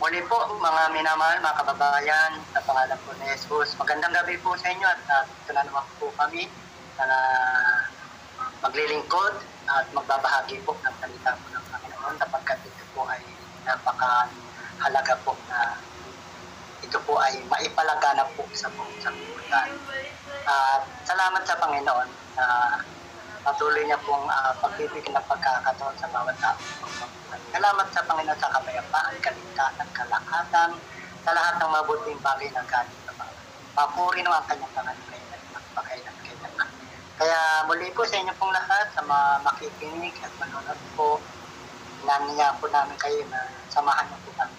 Muli po mga minamahal, mga kababayan, sa pangalan po ni Jesus. Magandang gabi po sa inyo at ito na naman po kami na maglilingkod at magbabahagi po ng salita po ng Panginoon sapagkat ito po ay napakahalaga po na ito po ay maipalaganap po sa buong sanlibutan. At salamat sa Panginoon na patuloy niya pong pagbibigyan ng pagkakataon sa bawat tao. Salamat sa Panginoon sa kapayapaan, kaligtasan, kalakasan, sa lahat ng mabuting bagay na galing sa bawat. Papuri naman ang kanyang pangalan at magpakailan. Kaya muli po sa inyo pong lahat, sa mga makikinig at manonood po, nangyayaan po namin kayo na samahan niyo po kami.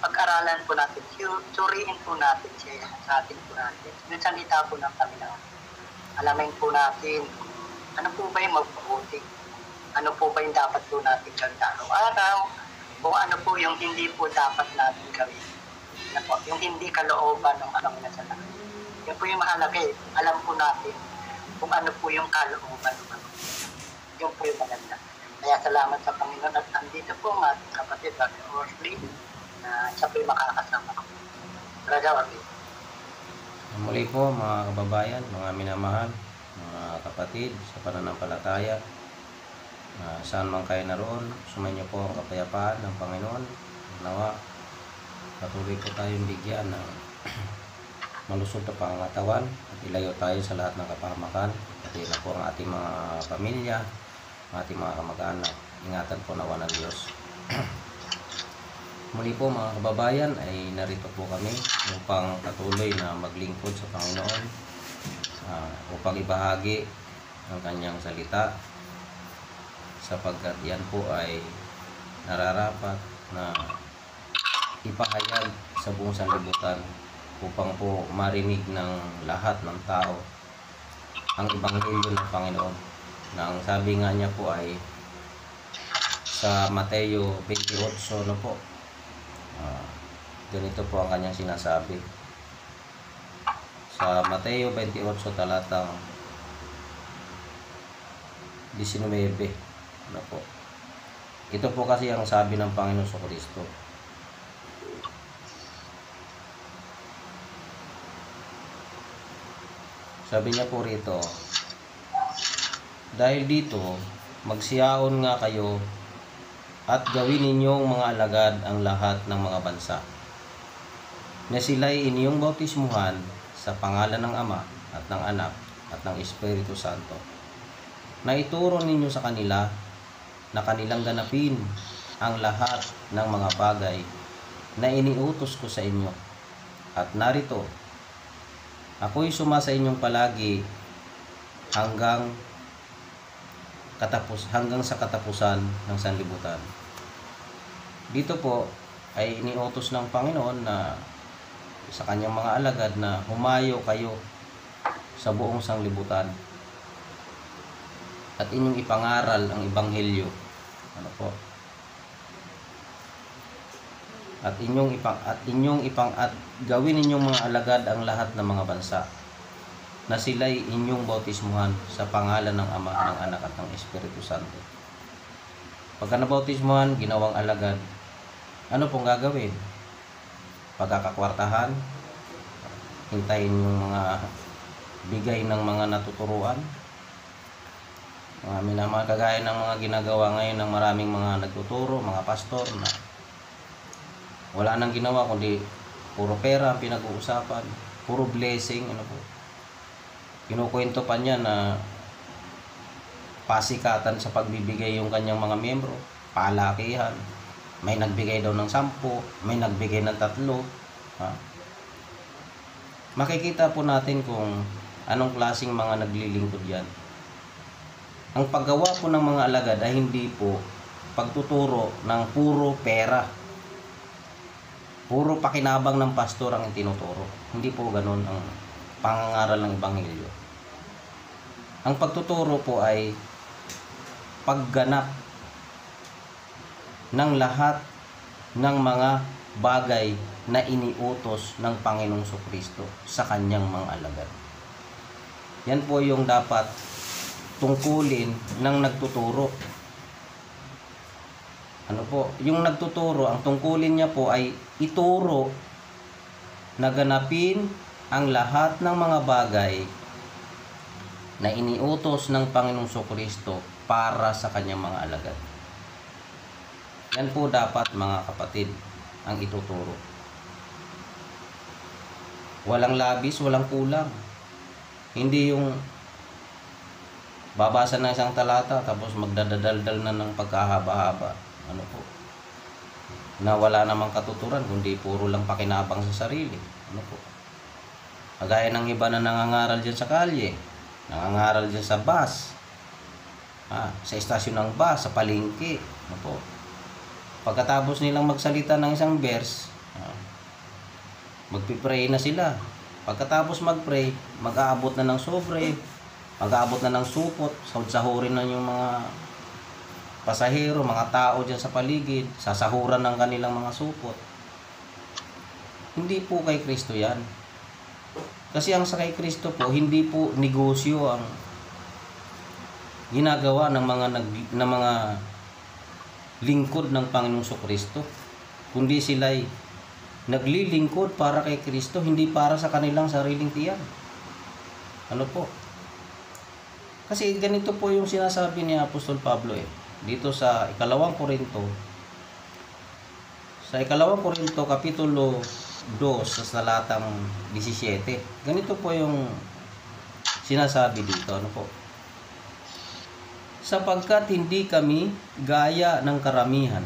Pag-aralan po natin, suriin po natin siya sa atin po natin. Yung salita po ng Panginoon. Alamin po natin ano po ba yung magpabuti? Ano po ba yung dapat po natin gawin araw-araw? Kung ano po yung hindi po dapat natin gawin? Ano po, yung hindi kalooban ng alam na sa lahat. Yan po yung mahalaga eh. Alam po natin kung ano po yung kalooban ng alam. Yun po yung maganda. Kaya salamat sa Panginoon at andito po ang ating kapatid, Dr. Worsley, na siya po yung makakasama ko. Brother Worsley. Muli po mga kababayan, mga minamahal, mga kapatid sa pananampalataya, saan man kayo naroon, sumainyo po ang kapayapaan ng Panginoon. Nawa patuloy po tayong bigyan ng malusog na pangangatawan at ilayo tayo sa lahat ng kapahamakan, pati na po ang ating mga pamilya, ating mga kamag-anak. Ingatan po nawa ng Diyos. Muli po mga kababayan, ay narito po kami upang patuloy na maglingkod sa Panginoon, upang ibahagi ang kanyang salita, sapagkat yan po ay nararapat na ipahayag sa buong sanlibutan upang po marinig ng lahat ng tao ang ebanghelyo ng Panginoon. Na ang sabi nga niya po ay sa Mateo 28 po, ganito po ang kanyang sinasabi. Sa Mateo 28 talatang 19. Ano po? Ito po kasi ang sabi ng Panginoon sa Kristo. Sabi niya po rito, dahil dito, magsiyaon nga kayo at gawin ninyong mga alagad ang lahat ng mga bansa, na sila'y inyong bautismuhan sa pangalan ng Ama at ng Anak at ng Espiritu Santo, na ituro ninyo sa kanila na kanilang ganapin ang lahat ng mga bagay na iniutos ko sa inyo. At narito, ako'y sumasa inyong palagi hanggang sa katapusan ng sanlibutan. Dito po ay iniutos ng Panginoon na sa kanyang mga alagad na humayo kayo sa buong sanlibutan at inyong ipangaral ang ebanghelyo. Ano po? At gawin ninyong mga alagad ang lahat ng mga bansa, na sila'y inyong bautismuhan sa pangalan ng Ama, ng Anak at ng Espiritu Santo. Pagka nabautismuhan, ginawang alagad, ano pong gagawin? Pagkakakwartahan, hintayin yung mga bigay ng mga natuturuan, mga minamahal, kagaya ng mga ginagawa ngayon ng maraming mga nagtuturo, mga pastor na wala nang ginawa kundi puro pera ang pinag-uusapan, puro blessing. Ano po? Kinukwento pa niya na pasikatan sa pagbibigay yung kanyang mga miyembro, palakihan. May nagbigay daw ng 10, may nagbigay ng 3. Makikita po natin kung anong klaseng mga naglilingkod yan. Ang paggawa po ng mga alagad ay hindi po pagtuturo ng puro pera, puro pakinabang ng pastor ang tinuturo. Hindi po ganun ang pangangaral ng ebanghelyo. Ang pagtuturo po ay pagganap ng lahat ng mga bagay na iniutos ng Panginoong Kristo sa kanyang mga alagad. Yan po yung dapat tungkulin ng nagtuturo. Ano po, yung nagtuturo, ang tungkulin niya po ay ituro na ganapin ang lahat ng mga bagay na iniutos ng Panginoong Kristo para sa kanyang mga alagad. Yan po dapat, mga kapatid, ang ituturo. Walang labis, walang kulang. Hindi yung babasa ng isang talata tapos magdadaldal na ng pagkahaba-haba. Ano po? Na wala namang katuturan kundi puro lang pakinabang sa sarili. Ano po? Kagaya ng iba na nangangaral dyan sa kalye, nangangaral dyan sa bus, sa istasyon ng bus, sa palengke. Ano po? Pagkatapos nilang magsalita ng isang verse, magpipray na sila. Pagkatapos magpray, mag-aabot na ng sobre, mag-aabot na ng supot, sahurin na yung mga pasahero, mga tao dyan sa paligid, sasahuran ng kanilang mga supot. Hindi po kay Kristo yan. Kasi ang sa kay Kristo po, hindi po negosyo ang ginagawa ng mga lingkod ng Panginoong Kristo, kundi sila'y naglilingkod para kay Kristo, hindi para sa kanilang sariling tiyan. Ano po? Kasi ganito po yung sinasabi ni Apostol Pablo dito sa ikalawang Korinto, kapitulo 2 sa talatang 17. Ganito po yung sinasabi dito. Ano po? Sapagkat hindi kami gaya ng karamihan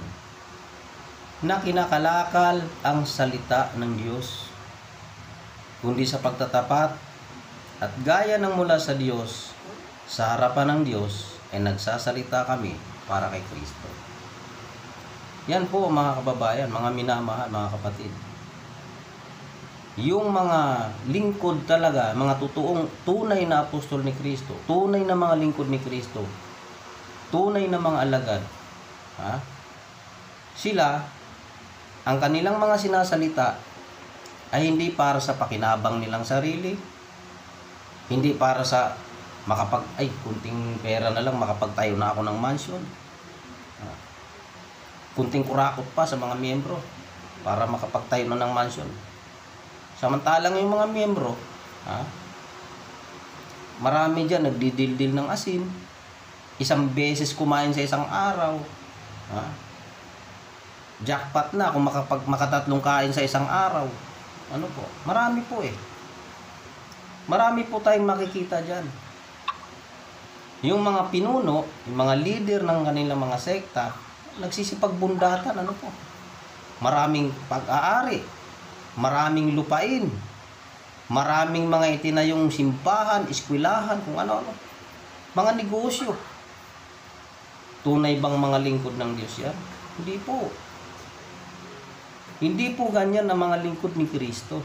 na kinakalakal ang salita ng Diyos, kundi sa pagtatapat at gaya ng mula sa Diyos, sa harapan ng Diyos, ay nagsasalita kami para kay Kristo. Yan po, mga kababayan, mga minamahal, mga kapatid. Yung mga lingkod talaga, mga totoong tunay na apostol ni Kristo, tunay na mga lingkod ni Kristo, tunay na mga alagad, sila, ang kanilang mga sinasalita ay hindi para sa pakinabang nilang sarili, hindi para sa kunting pera na lang, makapagtayo na ako ng mansion, kunting kurakot pa sa mga miyembro para makapagtayo na ng mansion. Samantalang yung mga miyembro, marami dyan nagdidildil ng asin, isang beses kumain sa isang araw, jackpot na kung makatatlong kain sa isang araw. Ano po? Marami po Marami po tayong makikita dyan. Yung mga pinuno, yung mga leader ng kanilang mga sekta, nagsisipagbundatan. Ano po? Maraming pag-aari, maraming lupain, maraming mga itinayong simbahan, eskwelahan, kung ano-ano. Mga negosyo. Tunay bang mga lingkod ng Diyos yan? Hindi po. Hindi po ganyan ang mga lingkod ni Kristo.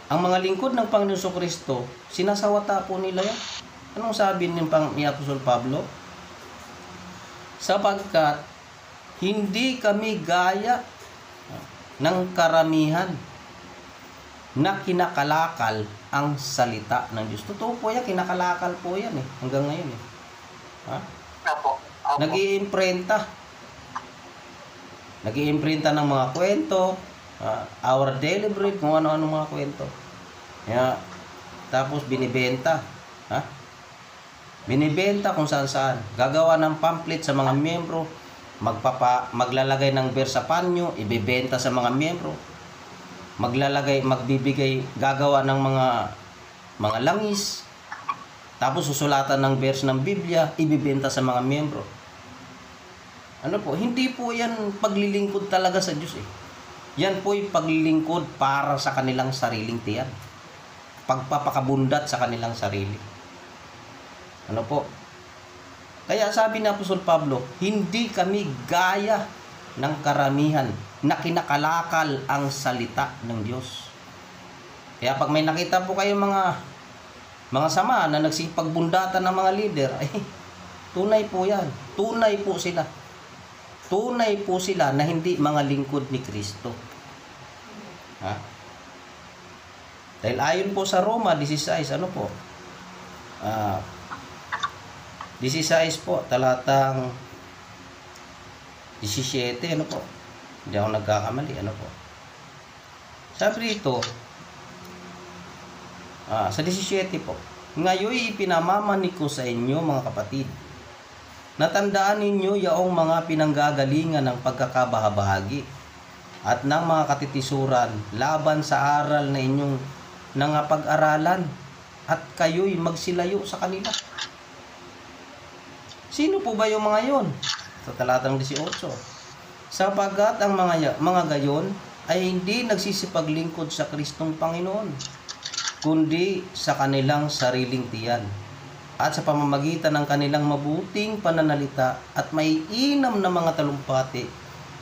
Ang mga lingkod ng Panginoon Kristo, sinasawata po nila yan. Anong sabi ni Apostol Pablo? Sapagkat hindi kami gaya ng karamihan na kinakalakal ang salita ng Diyos. Totoo po yan, kinakalakal po yan hanggang ngayon Opo. Nag-iimprenta ng mga kwento, Our Daily Bread, kung ano-ano mga kwento. Tapos binibenta. Binibenta kung saan-saan. Gagawa ng pamphlet sa mga miyembro, maglalagay ng verse sa panyo, ibebenta sa mga miyembro. Gagawa ng mga langis. Tapos susulatan ng verse ng Biblia, ibebenta sa mga miyembro. Ano po? Hindi po yan paglilingkod talaga sa Diyos Yan po yung paglilingkod para sa kanilang sariling tiyan. Pagpapakabundat sa kanilang sarili. Ano po? Kaya sabi ni Apostol Pablo, hindi kami gaya ng karamihan na kinakalakal ang salita ng Diyos. Kaya pag may nakita po kayo mga sama na nagsipagbundatan ng mga leader, tunay po yan. Tunay po sila. Tunay po sila na hindi mga lingkod ni Kristo. Dahil ayon po sa Roma 16, 16 po, talatang 17, ano po? Hindi ako nagkakamali, ano po? Sabi dito, sa 17 po, ngayon ipinamamani ko sa inyo mga kapatid, natandaan ninyo yaong mga pinanggagalingan ng pagkakabahabahagi at ng mga katitisuran laban sa aral na inyong nangapag-aralan at kayo'y magsilayo sa kanila. Sino po ba yung mga yon? Sa talatang 18. Sapagkat ang mga gayon ay hindi nagsisipaglingkod sa Kristong Panginoon, kundi sa kanilang sariling tiyan at sa pamamagitan ng kanilang mabuting pananalita at maiinam na mga talumpati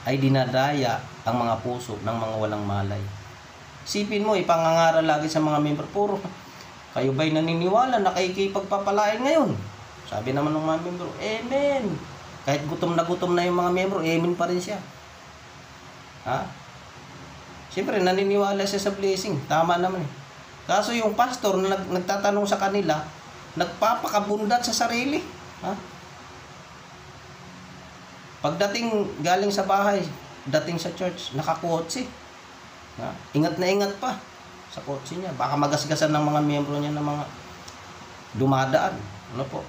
ay dinadaya ang mga puso ng mga walang malay. Sipin mo, ipangangaral lagi sa mga member, puro, kayo ba'y naniniwala na kayo pagpapalain ngayon? Sabi naman ng mga member, amen. Kahit gutom na yung mga member, amen pa rin siya. Ha? Siyempre, naniniwala siya sa blessing. Tama naman eh. Kaso yung pastor na nagtatanong sa kanila, nagpapakabundat sa sarili. Ha? Pagdating galing sa bahay, dating sa church, nakakotse. Ha? Ingat na ingat pa sa kotse niya. Baka magasgasan ng mga miyembro niya ng mga dumadaan. Ano po?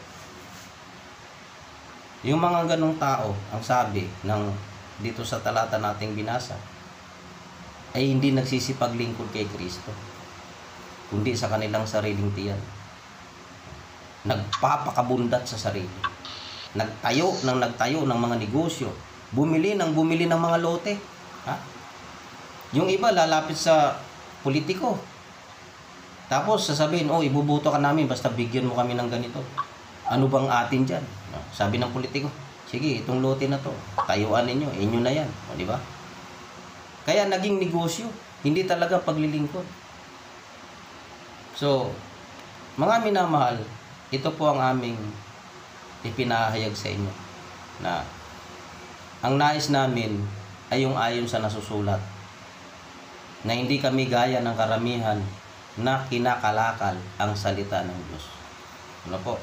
Yung mga ganong tao, ang sabi ng dito sa talata nating binasa, ay hindi nagsisipaglingkod kay Kristo, kundi sa kanilang sariling tiyan. Nagpapakabundat sa sarili. Nagtayo ng mga negosyo. Bumili ng mga lote. Ha? Yung iba lalapit sa politiko. Tapos sasabihin, ibuboto ka namin basta bigyan mo kami ng ganito. Ano bang atin dyan? Sabi ng politiko, sige, itong lote na to, tayuan ninyo, inyo na yan. O, di ba? Kaya naging negosyo, hindi talaga paglilingkod. So, mga minamahal, ito po ang aming ipinahayag sa inyo na ang nais namin ay yung ayon sa nasusulat, na hindi kami gaya ng karamihan na kinakalakal ang salita ng Diyos. Ano po?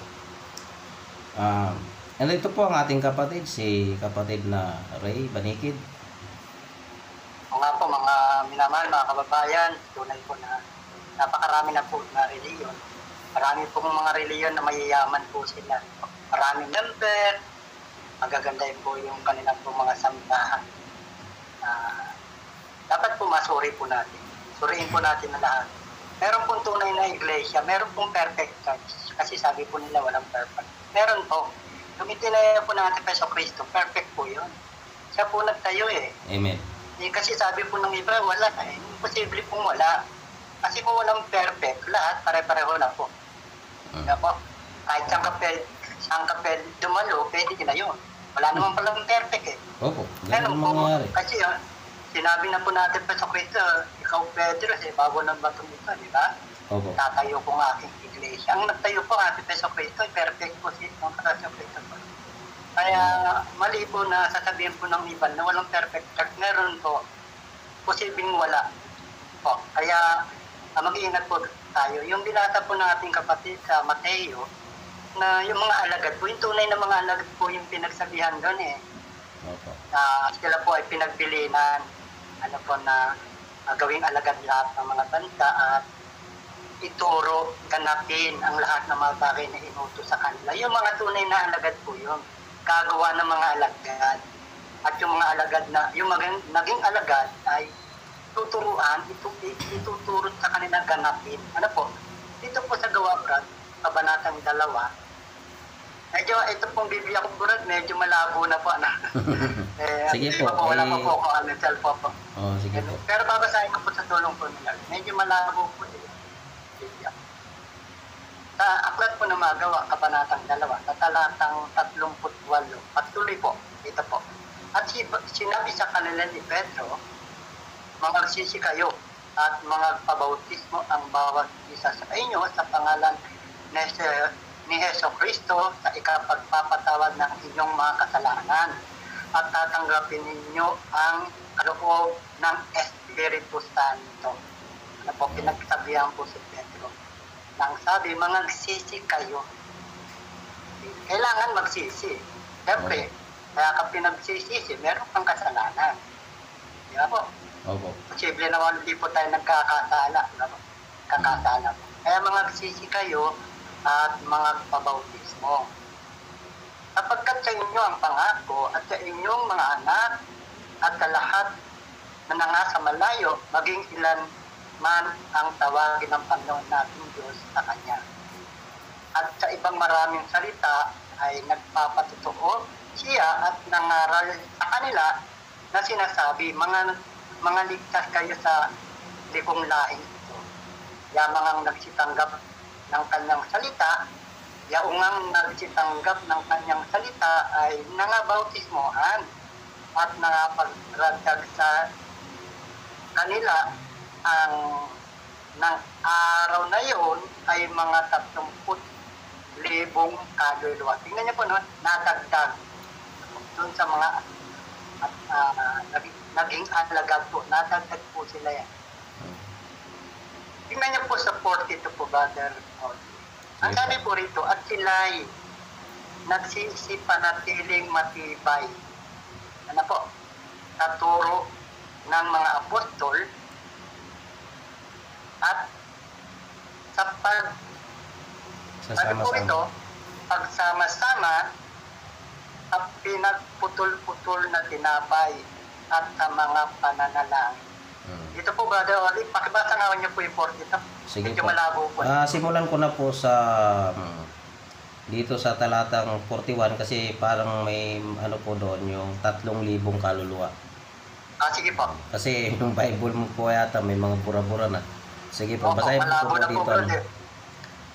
And ito po ang ating kapatid, si kapatid na Ray Banikid. O nga po mga minamahal, mga kababayan, tunay po na napakarami na po na reliyon. Marami pong mga reliyon na mayayaman po sila. Maraming member, magaganda po yung kanilang po mga sambahan. Dapat po masuri po natin. Suriin po natin na lahat. Meron pong tunay na iglesia, meron pong perfect church. Kasi sabi po nila walang perfect. Meron po. Yung itinaya po natin Peso Cristo, perfect po yun. Siya po nagtayo eh. Amen. Kasi sabi po ng iba, wala. Imposible pong wala. Kasi kung walang perfect, lahat pare-pareho na po. Diba po? Kahit saan ka pwede dumalo, pwede ka na yun. Wala naman palang perfect eh. Opo, ganun ang mangyayari. Kasi sinabi na po natin Peso Cristo, ikaw Pedro, bago ng batong ito, di ba? Opo. Tatayo ko ang aking iglesia. Ang nagtayo po natin Peso Cristo, perfect po si Peso Cristo po. Kaya mali po na sasabihin po ng iba na walang perfect church. Meron po, posibleng wala po. Kaya mag-iingat po tayo. Yung binasa po nating kapatid sa Mateo, na yung mga alagad po, yung tunay na mga alagad po yung pinagsabihan doon eh. Opo. Sila po ay pinagbilinan, na gawing alagad lahat ng mga banta at ituro, ganapin ang lahat ng mga bagay na inutos sa kanila. Yung mga tunay na alagad po yun, gagawa ng mga alagad. At yung mga alagad na, yung naging alagad ay tuturuan, ituturot sa kanila ganapin. Ano po? Dito po sa Gawa, Brad, Kabanatang 2, medyo ito pong Biblia ko, Brad, medyo malabo na po. Sige po. Wala pa po ako cellphone po. Sige po. Pero babasahin ko po sa tulong po nila. Medyo malabo po din. Biblia. Sa aklat po na Magawa, Kabanatang 2, sa talatang 38, patuloy po, ito po. At sinabi sa kanila ni Pedro, magagsisi kayo at mga pabautismo ang bawat isa sa inyo sa pangalan ni Heso Kristo sa ikapagpapatawad ng inyong mga kasalanan at tatanggapin ninyo ang kaloob ng Espiritu Santo. Ano po, pinagsabihan po si Pedro. Nang sabi, magagsisi kayo. Kailangan magsisi. Siyempre, Kaya ka pinagsisisi, meron kang kasalanan. Di ba po? Opo. Posible naman hindi po tayo nagkakasala. Di ba po? Kakasala po. Kaya mga sisi kayo at mga pabautismo. Sapagkat sa inyo ang pangako at sa inyong mga anak at sa lahat na nangasa malayo, maging ilan man ang tawagin ng Panginoon natin Diyos sa Kanya. At sa ibang maraming salita ay nagpapatotoo siya at nangaral sa kanila na sinasabi, mga ligtas kayo sa likong lahing ito. Yamang ang nagsitanggap ng kanyang salita, yaong ang nagsitanggap ng kanyang salita ay nangabautismohan at nangapagdragdag sa kanila ang ng araw na yon ay mga 30,000 kaluluwa. Tingnan niyo po, no? Nadagdag doon sa mga naging alagad po. Nadagdag po sila yan. Tingnan niyo po sa 42 po, Brother. Ang sabi po rito, at sila'y nagsisipanatiling matibay. Ano po? Sa turo ng mga apostol at sa ano po ito, pagsama-sama at pinagputol-putol na tinapay at sa mga pananalangin. Ito po, Brother Oli, pakibasa nga niyo po yung 42. Sige medyo po. malabo po. Simulan ko na po sa dito sa talatang 41 kasi parang may ano po doon yung 3,000 kaluluwa. Sige po. Kasi yung Bible mo po yata may mga bura-bura na. Sige po, Opo, basahin po malabo po na dito. po, brother.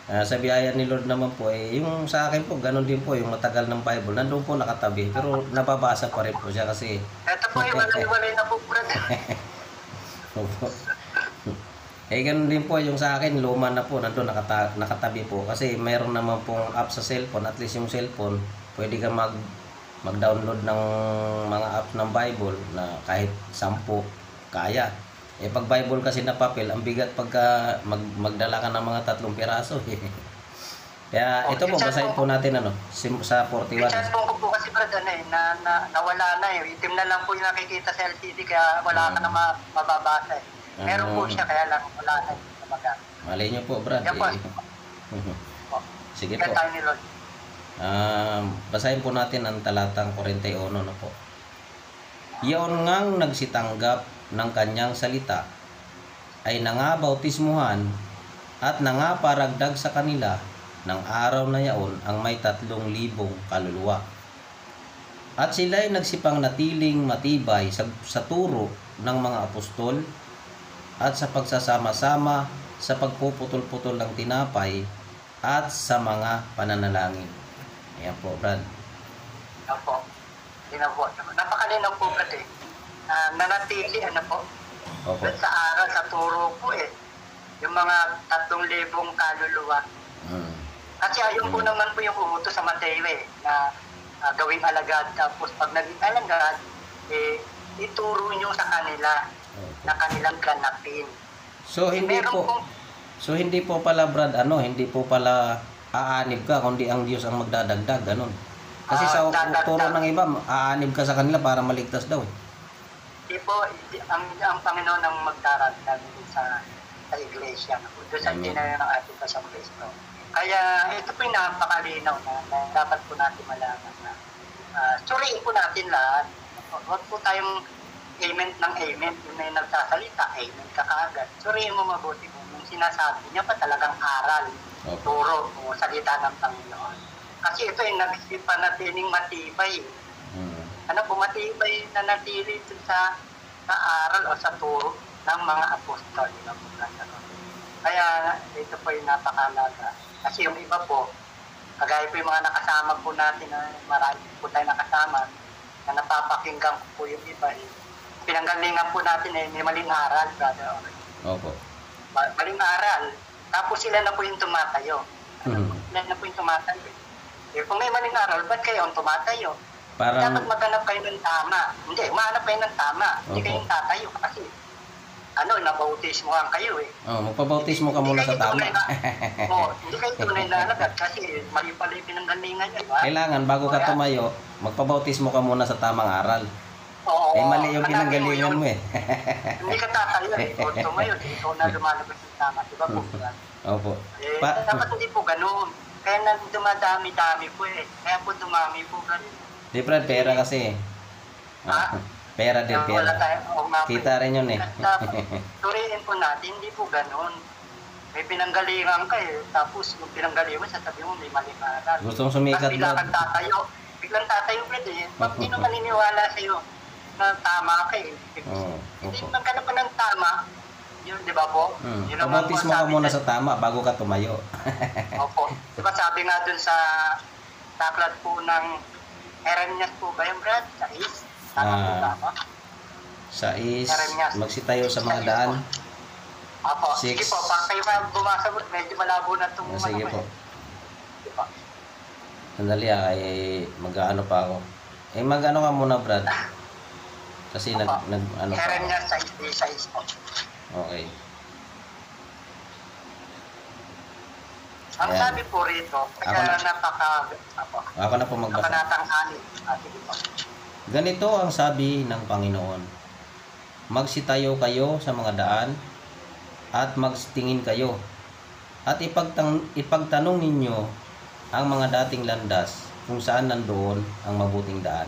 Sa biyaya ni Lord naman po, yung sa akin po, ganun din po, yung matagal ng Bible, nandun po nakatabi, pero nababasa pa rin po siya kasi... Ito po, iwalay na po, brother. Opo. Ganun din po yung sa akin, luma na po, nandun nakatabi po, kasi mayroon naman pong app sa cellphone, at least yung cellphone, pwede ka mag-download ng mga app ng Bible na kahit 10, kaya. Pag Bible kasi na papel, ang bigat pagka magdala ka ng mga 3 piraso. Kaya ito po, basahin po natin sa 41. Yung cellphone ko po kasi brad, nawala na itim na lang po yung nakikita sa LCD, kaya wala ka na mababasa Meron po siya, kaya lang wala na yung Malay nyo po, Brad. Yan po. Sige po. Basahin po natin ang talatang 41 na po. Iyon ngang nagsitanggap ng kanyang salita ay nangabautismuhan at nangaparagdag sa kanila ng araw na yaon ang may 3,000 kaluluwa. At sila'y nagsipang natiling matibay sa turo ng mga apostol at sa pagsasama-sama sa pagpuputol-putol ng tinapay at sa mga pananalangin. Ayan po, Brad. Opo. Napakalinaw po kasi. Nanatili, po? Opo. Sa aral, sa turo po yung mga 3,000 kaluluwa. Kasi ayun po naman po yung umutos sa Mateo na gawing alagad. Tapos pag naging alagad, ituro nyo sa kanila na kanilang ganapin. So hindi po pala, Brad, hindi po pala aanib ka kundi ang Diyos ang magdadagdag, ganun. Kasi sa turo ng iba, aanib ka sa kanila para maligtas daw. Hindi po, ang Panginoon ang magdaragdag sa iglesia, doon sa tinayo ng ating Pasang Kristo. Kaya ito po yung napakalinaw na dapat po natin malaman na suriin po natin lahat. Huwag po tayong amen ng amen. Yung may nagsasalita, amen ka kaagad. Suriin mo mabuti kung yung sinasabi niya pa talagang aral, turo o salita ng Panginoon. Kasi ito yung nagsipanatiling matibay. Matibay na natili sa aral o sa turo ng mga apostol. Kaya ito po yung napakalaga. Kasi yung iba po, kagaya po yung mga nakasama po natin, marami po tayo nakasama, na napapakinggan ko po yung iba. Pinanggalingan po natin may maling aral, brother. Opo. Maling aral. Tapos sila na po yung tumatayo. Sila na po yung tumatayo. Kung may maling aral, ba't kayo ang tumatayo? Dapat maghanap kayo ng tama. Hindi, mahanap kayo ng tama. Hindi kayong tatayo kasi nabautismohan kayo eh. Magpabautismo ka muna sa tama. Hindi kayo tunay na alagad kasi mali pala yung pinanggalingan nyo. Kailangan bago ka tumayo, magpabautismo ka muna sa tamang aral. Oo. Mali yung pinanggalingan mo eh. Hindi ka tatayo eh. O tumayo, ikaw na lumalabas yung tama. Diba po? Opo. Dapat hindi po ganun. Kaya dumadami-dami po eh. Kaya po dumami po ganun. Di Brad, pera kasi. Pera din, pera. Kita rin yun eh. Turiin po natin, hindi po ganun. May pinanggalingan ka eh. Tapos yung pinanggalingan mo, sasabi mo may mali ka. Gustong sumikat bigla kang tatayo. Biglang tatayo ka eh. Pag sino maniniwala sa'yo na tama ka eh. Hindi man ka na pa ng tama. Yun, di ba po? Pabautismo ka muna sa tama bago ka tumayo. Opo. Diba sabi nga dun sa taklat po ng Jeremias po ba yung Brad? Sa is? Sa is, magsitayo sa mga daan. Opo. Sige po, pag kayo bumasagot, medyo malabo na itong sige po. Sandali mag-ano pa ako. Mag-ano ka muna Brad. Kasi nag-ano pa ako. Jeremias sa is po. Okay. Ang sabi po rito, kaya ako na po magbasa. Sige po. Ganito ang sabi ng Panginoon. Magsitayo kayo sa mga daan at magtingin kayo at ipagtanong ninyo ang mga dating landas kung saan nandoon ang mabuting daan.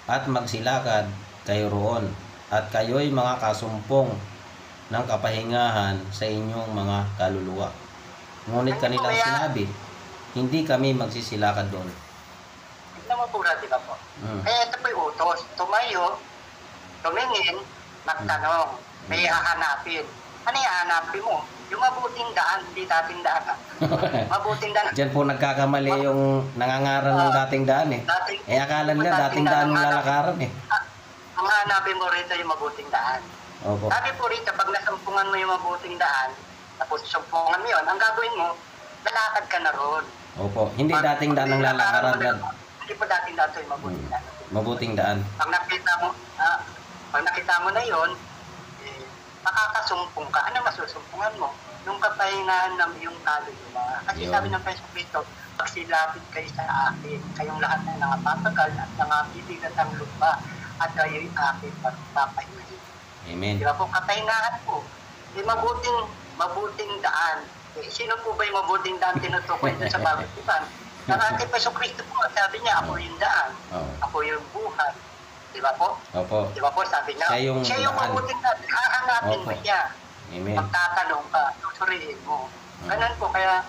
At magsilakad kayo roon at kayo'y mga kasumpong ng kapahingahan sa inyong mga kaluluwa. Ngunit kanilang sinabi, hindi kami magsisilakad doon. Tignan mo po natin po. Kaya ito po yung utos. Tumayo, tumingin, magtanong. May hahanapin. Ano yung hahanapin mo? Yung mabuting daan, hindi dating daan. Mabuting daan. Diyan po nagkakamali yung nangangaral ng dating daan eh. Akala nila dating daan ng lalakaran eh. Ang hahanapin mo rito yung mabuting daan. Opo. Sabi po rito, pag nasumpungan mo yung mabuting daan, tapos sumpungan mo yun, ang gagawin mo, lalakad ka na ron. Opo. Hindi dating daan ng lalakaran, Brad. Hindi po dating daan ito yung mabuting daan. Mabuting daan. Pag nakita mo na yun, makakasumpong ka. Ano masusumpungan mo? Yung kapahingahan ng iyong kaluluwa. Kasi sabi ng Peso Cristo, pagsilapit kayo sa akin, kayong lahat na nangapapagal at nangabibigat ang lupa, at kayo'y akin pagpapahingahin. Amen. Di ba po? Kapahingahan po. Mabuting daan. Sino po ba yung mabuting daan tinutukoy doon sa bagong tipan? Ang ating Peso Cristo po, sabi niya, ako yung daan. Ako yung buhay. Di ba po? Opo. Di ba po? Sabi niya, siya yung mabuting daan. Hahanapin mo siya. Amen. Magtatanong ka, susuriin mo. Ganun po, kaya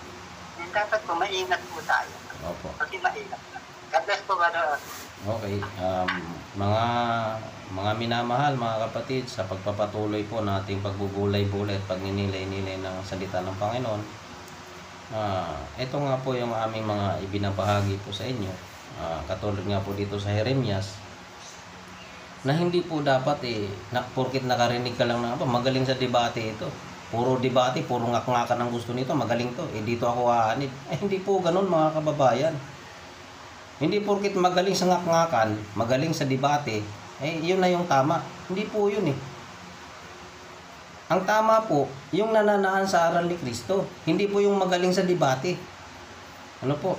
dapat po, maingat po tayo. Opo. Kasi maingat na. God bless po, Brother. Okay. Mga minamahal, mga kapatid, sa pagpapatuloy po nating pagbubulay-bulay at pagninilay-nilay ng salita ng Panginoon, ito nga po yung aming mga ibinabahagi po sa inyo. Katulad nga po dito sa Jeremias, na hindi po dapat porkit nakarinig ka lang na magaling sa debate ito. Puro debate, puro ngak-ngakan ang gusto nito, magaling to. Dito ako aanid. Hindi po ganun mga kababayan. Hindi porkit magaling sa ngak-ngakan, magaling sa debate, yun na yung tama. Hindi po yun eh. Ang tama po, yung nananaan sa aral ni Kristo. Hindi po yung magaling sa debate. Ano po?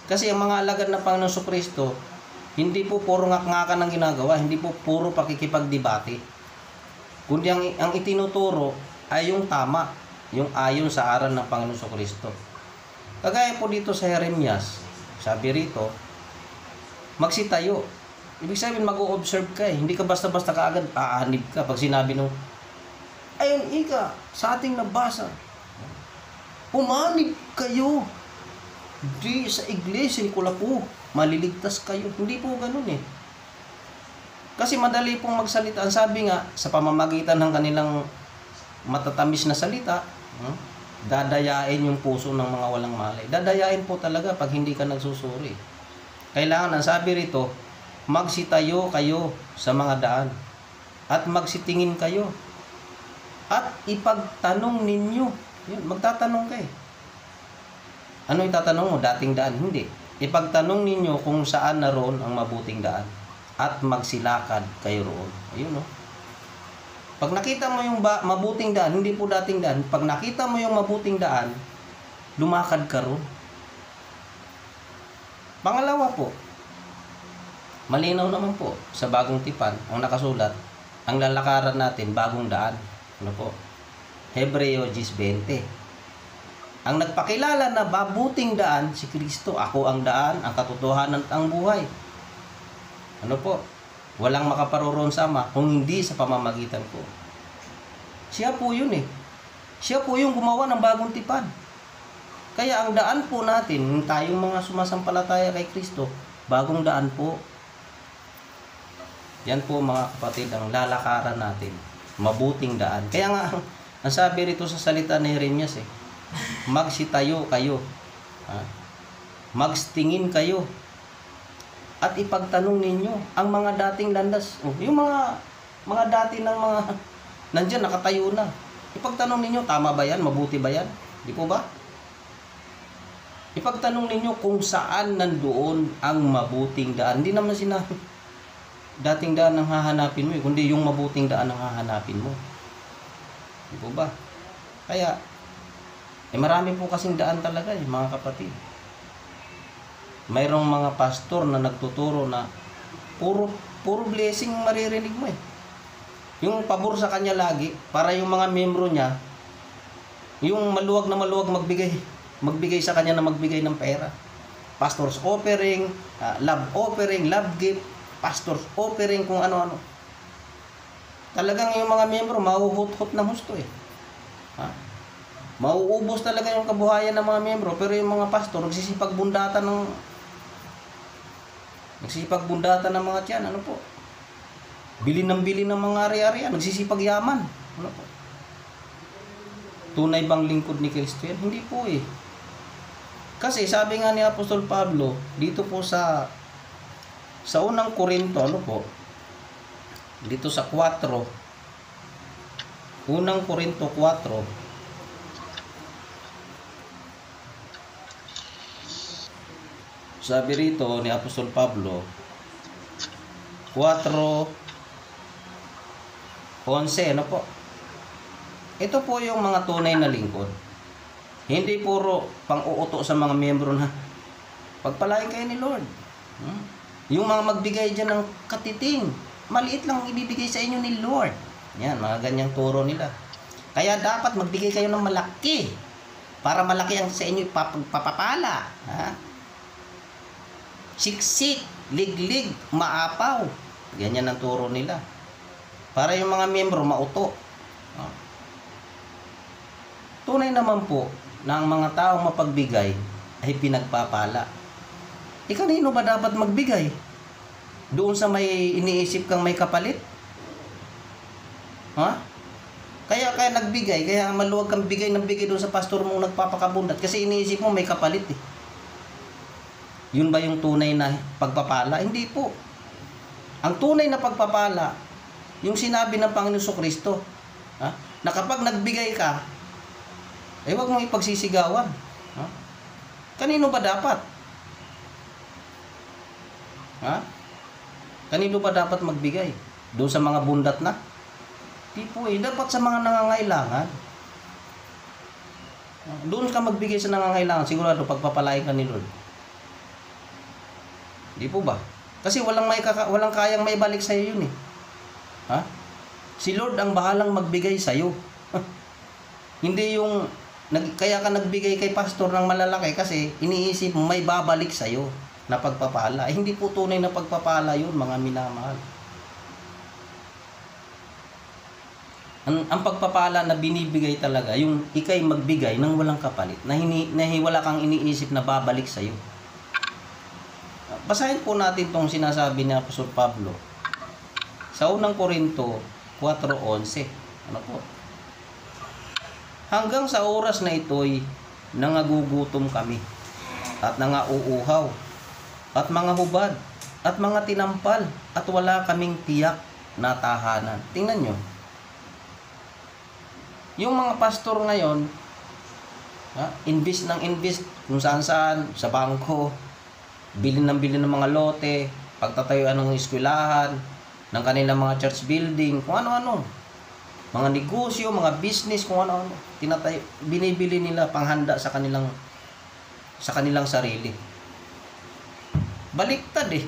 Kasi ang mga alagad ng Panginoon Kristo, hindi po puro ngak-ngakan ang ginagawa, hindi po puro pakikipagdebate. Kundi ang itinuturo ay yung tama, yung ayon sa aral ng Panginoon Kristo. Kagaya po dito sa Jeremias, sabi rito, magsitayo. Ibig sabihin, mag-o-observe ka eh. Hindi ka basta-basta kaagad aanib ka pag sinabi nung, ayun, sa ating nabasa, umanib kayo. Di sa iglesia ni Kulapu, maliligtas kayo. Hindi po ganun eh. Kasi madali pong magsalita. Ang sabi nga, sa pamamagitan ng kanilang matatamis na salita, dadayain yung puso ng mga walang malay. Dadayain po talaga pag hindi ka nagsusuri. Kailangan, ang sabi rito, magsitayo kayo sa mga daan at magsitingin kayo at ipagtanong ninyo. Yun, magtatanong kayo. Ano yung tatanong mo? Dating daan? Hindi. Ipagtanong ninyo kung saan naroon ang mabuting daan at magsilakad kayo roon. Ayun, no? Pag nakita mo yung mabuting daan, hindi po dating daan, pag nakita mo yung mabuting daan, lumakad ka ron. Pangalawa po, malinaw naman po sa bagong tipan, ang nakasulat, ang lalakaran natin, bagong daan. Ano po? Hebreo 10:20. Ang nagpakilala na mabuting daan, si Kristo. Ako ang daan, ang katotohanan at ang buhay. Ano po? Walang makaparoon sama kung hindi sa pamamagitan ko. Siya po yun eh. Siya po yung gumawa ng bagong tipan. Kaya ang daan po natin, tayong mga sumasampalataya kay Kristo, bagong daan po. Yan po mga kapatid ang lalakaran natin. Mabuting daan. Kaya nga, ang sabi rito sa salita ni Jeremias magsitayo kayo. Magstingin kayo. At ipagtanong ninyo ang mga dating landas. Yung mga dati ng mga nandyan, nakatayo na. Ipagtanong ninyo, tama ba yan? Mabuti ba yan? Di po ba? Ipagtanong ninyo kung saan nandoon ang mabuting daan. Hindi naman sinabi dating daan ang hahanapin mo, kundi yung mabuting daan ang hahanapin mo. Di po ba? Kaya, marami po kasing daan talaga mga kapatid. Mayroong mga pastor na nagtuturo na puro blessing maririnig mo Yung pabor sa kanya lagi, para yung mga membro niya, yung maluwag na maluwag magbigay sa kanya na magbigay ng pera. Pastor's offering, love offering, love gift, pastor's offering, kung ano-ano. Talagang yung mga membro, mahuhut-hut ng husto Mauubos talaga yung kabuhayan ng mga membro, pero yung mga pastor, nagsisipagbundatan ng mga tiyan, ano po? Bili ng mga ari-arian, nagsisipagyaman. Ano po? Tunay bang lingkod ni Kristo yan? Hindi po Kasi sabi nga ni Apostol Pablo, dito po sa unang Korinto, ano po? Dito sa 4, unang Korinto 4, sabi rito ni Apostol Pablo 4:11, ano po? Ito po yung mga tunay na lingkod. Hindi puro pang-uuto sa mga miyembro na pagpalain kayo ni Lord. Yung mga magbigay dyan ng katiting, maliit lang ibibigay sa inyo ni Lord. Yan, mga ganyang turo nila. Kaya dapat magbigay kayo ng malaki para malaki ang sa inyo papapala. Siksik, liglig, maapaw. Ganyan ang turo nila. Para yung mga miyembro mauto. Tunay naman po na ang mga taong mapagbigay ay pinagpapala. Kanino ba dapat magbigay? Doon sa may iniisip kang may kapalit? Kaya nagbigay, kaya maluwag kang bigay ng bigay doon sa pastor mong nagpapakabundat kasi iniisip mo may kapalit Yun ba yung tunay na pagpapala? Hindi po. Ang tunay na pagpapala, yung sinabi ng Panginoon Kristo, na kapag nagbigay ka, huwag mong ipagsisigawan. Kanino ba dapat? Kanino ba dapat magbigay? Doon sa mga bundat na? Di po dapat sa mga nangangailangan. Doon ka magbigay sa nangangailangan, sigurado pagpapalain ka ni Lord. Di po ba? Kasi walang kayang maibalik sa iyo yun Si Lord ang bahalang magbigay sa iyo. Hindi yung kaya ka nagbigay kay pastor ng malalaki kasi iniisip mo may babalik sa iyo na pagpapala. Hindi po tunay na pagpapala yun, mga minamahal. Ang pagpapala na binibigay talaga, yung ikay magbigay ng walang kapalit, na wala kang iniisip na babalik sa iyo. Basahin po natin itong sinasabi ni Apostol Pablo sa unang Korinto 4:11. Ano po? Hanggang sa oras na ito'y nangagugutom kami at nangauuhaw at mga hubad at mga tinampal at wala kaming tiyak na tahanan. Tingnan nyo. Yung mga pastor ngayon, invest kung saan-saan, sa bangko, bilhin ng mga lote, pagtatayuan ng eskwelahan, ng kanilang mga church building, kung ano-ano. mga negosyo, mga business, kung ano-ano, binibili nila panghanda sa kanilang sarili. Baliktad eh.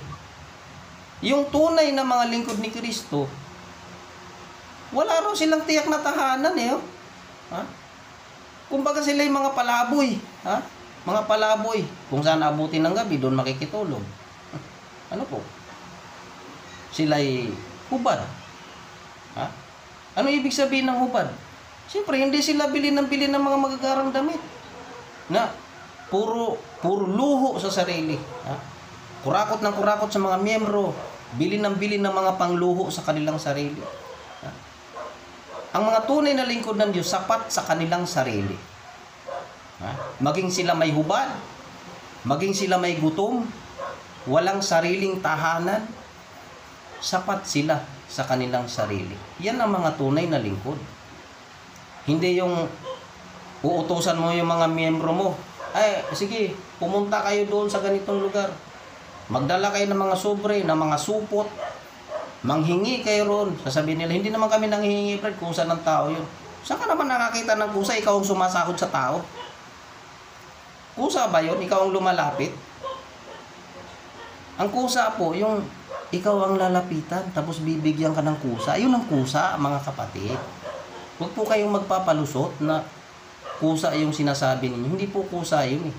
Yung tunay na mga lingkod ni Kristo, wala raw silang tiyak na tahanan eh. Oh. Ha? Kumbaga sila yung mga palaboy. Ha? Mga palaboy. Kung saan abutin ng gabi, doon makikitulog. Ano po? Sila'y hubad. Ha? Ano ibig sabihin ng hubad? Siyempre, hindi sila bili ng mga magagarang damit. Na puro luho sa sarili. Ha? Kurakot ng kurakot sa mga miyembro. Bili ng mga pangluho sa kanilang sarili. Ha? Ang mga tunay na lingkod ng Diyos, sapat sa kanilang sarili. Ha? Maging sila may hubad, maging sila may gutom, walang sariling tahanan, sapat sila sa kanilang sarili. Yan ang mga tunay na lingkod. Hindi yung uutusan mo yung mga miyembro mo, ay sige, pumunta kayo doon sa ganitong lugar, magdala kayo ng mga sobre, ng mga supot, manghingi kayo roon. Sasabihin nila, hindi naman kami nanghihingi, Fred, kusa ng tao yun. Saan ka naman nakakita ng kusa? Ikaw ang sumasahod sa tao. Kusa ba yun? Ikaw ang lumalapit? Ang kusa po, yung ikaw ang lalapitan, tapos bibigyan ka ng kusa. Yun ang kusa, mga kapatid. Huwag po kayong magpapalusot na kusa yung sinasabi ninyo. Hindi po kusa yun eh.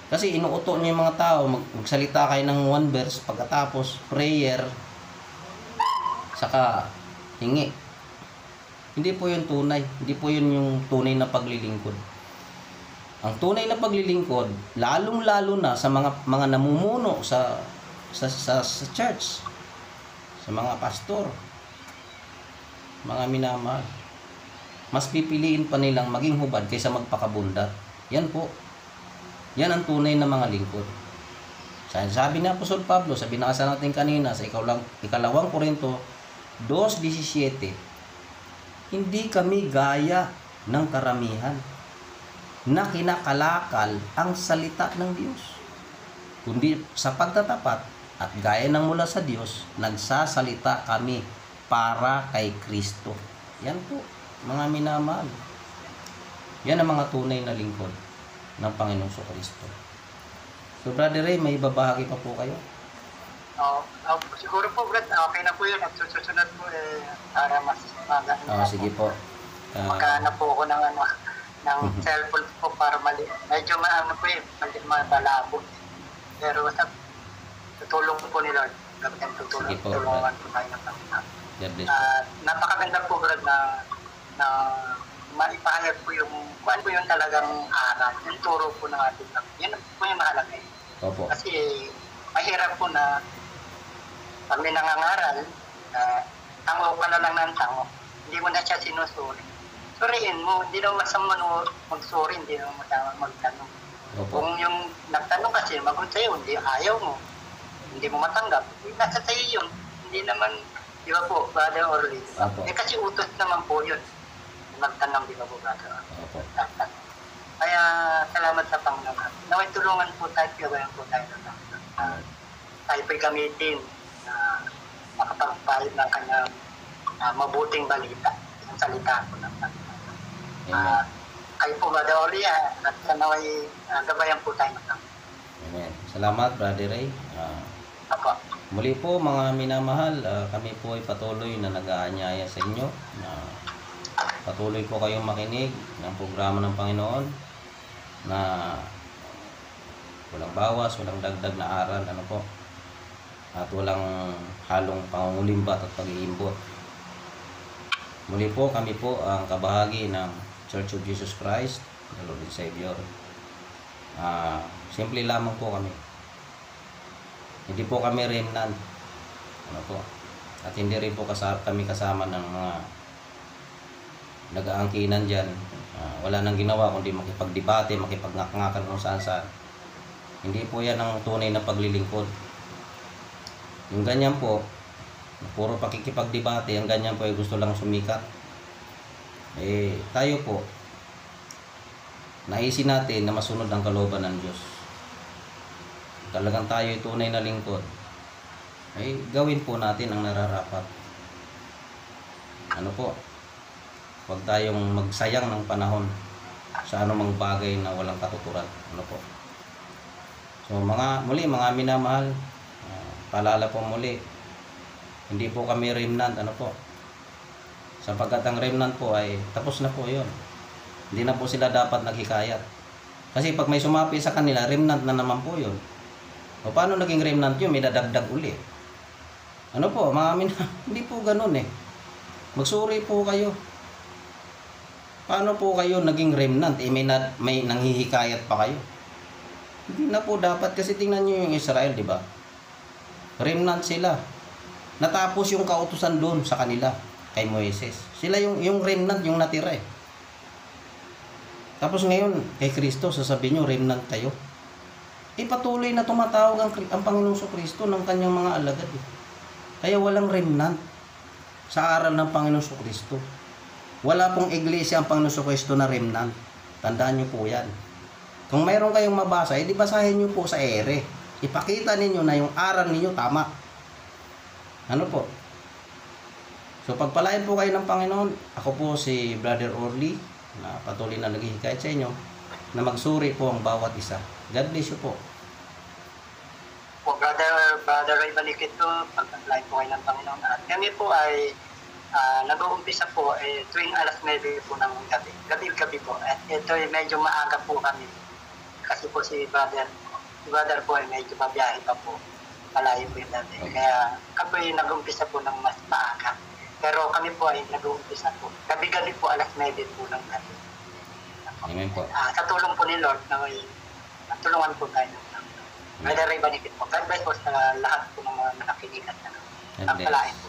Kasi inuuto niyo yung mga tao, magsalita kayo ng one verse, pagkatapos prayer, saka hingi. Hindi po yun tunay. Hindi po yun yung tunay na paglilingkod. Ang tunay na paglilingkod, lalong-lalo na sa mga namumuno sa church, sa mga pastor, mga minamahal, mas pipiliin pa nilang maging hubad kaysa magpakabundat. Yan po. Yan ang tunay na mga lingkod. Sabi ni Apostol Pablo, sabi na natin kanina sa ikalawang Korinto 2:17, hindi kami gaya ng karamihan na kinakalakal ang salita ng Diyos, kundi sa pagtatapat at gaya ng mula sa Diyos, nagsasalita kami para kay Kristo. Yan po, mga minamahal. Yan ang mga tunay na lingkod ng Panginoong Kristo. So, Brother Ray, may babahagi pa po kayo? Siguro po, Brad, okay na po yun. At susunod po, para mas maganda. Sige po. Magkahanap po ako ng cellphone po para medyo po mali malabo. Pero sa tutulong po ni Lord, tutulungan po tayo ng Panginoon. Napakaganda po, Brad, na maipahayag po yung kung po yung talagang aral, yung turo po ng ating yun po yung mahalaga. Opo. Kasi mahirap po na pag may nangangaral, tango ka na lang ng tango, hindi mo na siya sinusuri. Suriin mo, hindi naman masama mag-sorry, hindi naman masama magtanong. Opo. Kung yung nagtanong kasi, magun sa'yo, hindi ayaw mo, hindi mo matanggap, nasa sa'yo yun. Hindi naman, di ba po, Brother Orly? Kasi utos naman po yun. Magtanong, di ba po, Brother Orly? Opo. Kaya, salamat sa Panginoon. Naway tulungan po tayo, gawain po tayo ng tayo po'y gamitin na makapagpahid ng kanyang mabuting balita, yung salita po ng Panginoon. Kayo po, Brother Orly, at naway gabayan po tayo ng Panginoon. Amen. Salamat, Brother Ray. Apo. Muli po, mga minamahal, kami po ay patuloy na nag-aanyaya sa inyo. Patuloy po kayong makinig ng programa ng Panginoon na walang bawas, walang dagdag na aral, at walang halong pangungulimbat at pag-iimbot. Muli po, kami po ang kabahagi ng Church of Jesus Christ, the Lord and Savior. Simple lamang po kami. Hindi po kami remnant. At hindi rin po kami kasama ng mga nag-aangkinan dyan. Wala nang ginawa kundi makipagdebate, makipagngak-ngakan kung saan-saan. Hindi po yan ang tunay na paglilingkod. Yung ganyan po, puro pakikipagdebate, ang ganyan po ay gusto lang sumikat. Tayo po, naisin natin na masunod ang kalooban ng Diyos. Talagang tayo ay tunay na lingkod, gawin po natin ang nararapat. ano po, huwag tayong magsayang ng panahon sa anumang bagay na walang katuturan. Ano po. So mga minamahal, paalala po muli, hindi po kami remnant, ano po. Sapagkat ang remnant po ay tapos na po 'yon. Hindi na po sila dapat naghikayat. Kasi pag may sumapi sa kanila, remnant na naman po 'yon. O paano naging remnant 'yun? May dadagdag uli. Ano po, mga hindi po ganoon eh. Magsuri po kayo. Paano po kayo naging remnant? May nanghihikayat pa kayo. Hindi na po dapat, kasi tingnan niyo yung Israel, di ba? Remnant sila. Natapos yung kautusan doon sa kanila kay Moises. Sila yung remnant, yung natira eh. Tapos ngayon, kay Kristo, sasabihin nyo, remnant kayo. Patuloy na tumatawag ang Panginoong Kristo ng kanyang mga alagad eh. Kaya walang remnant sa aral ng Panginoong Kristo. Wala pong iglesia ang Panginoong Kristo na remnant. Tandaan nyo po yan. Kung mayroon kayong mabasa, di basahin nyo po sa ere. Ipakita ninyo na yung aral ninyo tama. Ano po? So pagpalain po kayo ng Panginoon. Ako po si Brother Orly, na patuloy na naghihikayat sa inyo, na magsuri po ang bawat isa. God bless you po. Po, Brother Ray Balikit po, pagpapalain po kayo ng Panginoon. At kami po ay nag-uumpisa po tuwing alas 9 po ng gabi. Gabi po. At ito ay medyo maaga po kami. Kasi po si brother po ay medyo mabiyahe pa po. Malayo po yung dati. Kaya kami nag-uumpisa po ng mas maaga. Pero kami po ay nag-uumpisa po. Gabi-gabi po alas 9 po ng gabi. Amen po. Sa tulong po ni Lord na may tulungan po tayo. Brother Ray Balikit po. God bless po sa lahat po ng mga nakikinig at pagpalain po.